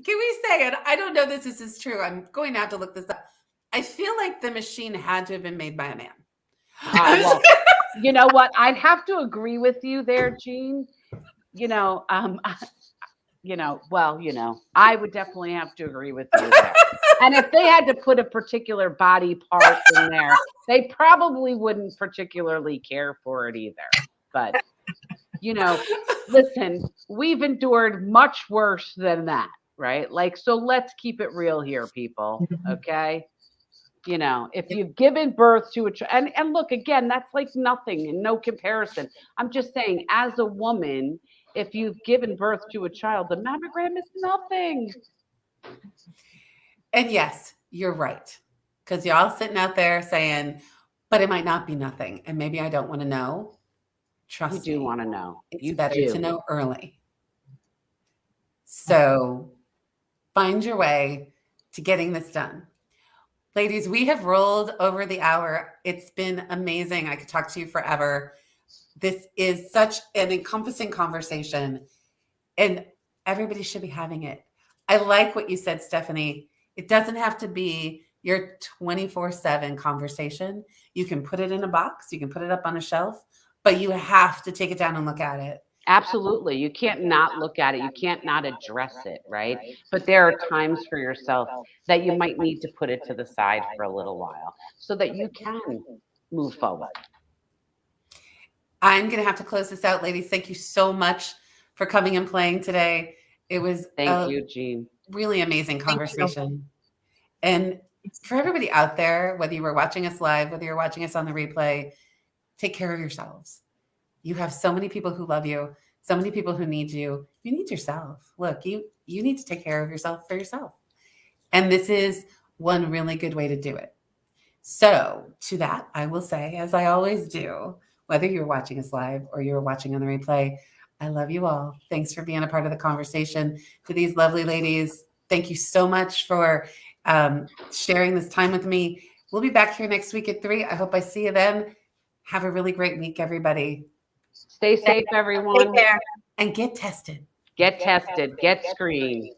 Can we say it? I don't know this is true. I'm going to have to look this up. I feel like the machine had to have been made by a man. Well, you know what? I'd have to agree with you there, Jean. I would definitely have to agree with you there. And if they had to put a particular body part in there, they probably wouldn't particularly care for it either. But, listen, we've endured much worse than that, right? Like, so let's keep it real here, people. Okay. If you've given birth to a and look, again, that's like nothing and no comparison. I'm just saying, as a woman, if you've given birth to a child, the mammogram is nothing. And yes, you're right. Because y'all sitting out there saying, but it might not be nothing. And maybe I don't want to know. Trust You do me, want to know. it's You better do. to know early. So find your way to getting this done. Ladies, we have rolled over the hour. It's been amazing. I could talk to you forever. This is such an encompassing conversation, and everybody should be having it. I like what you said, Stephanie. It doesn't have to be your 24/7 conversation. You can put it in a box, you can put it up on a shelf, but you have to take it down and look at it. Absolutely. You can't not look at it. You can't not address it, right? But there are times for yourself that you might need to put it to the side for a little while so that you can move forward. I'm going to have to close this out, ladies. Thank you so much for coming and playing today. It was Thank you, Jean. really amazing you. conversation. And for everybody out there, whether you were watching us live, whether you're watching us on the replay, take care of yourselves. You have so many people who love you, so many people who need you. You need yourself. Look, you need to take care of yourself for yourself. And this is one really good way to do it. So to that, I will say, as I always do, whether you're watching us live or you're watching on the replay, I love you all. Thanks for being a part of the conversation. To these lovely ladies, thank you so much for sharing this time with me. We'll be back here next week at 3. I hope I see you then. Have a really great week, everybody. Stay safe, everyone. Take care. And get tested. Get tested. Get screened.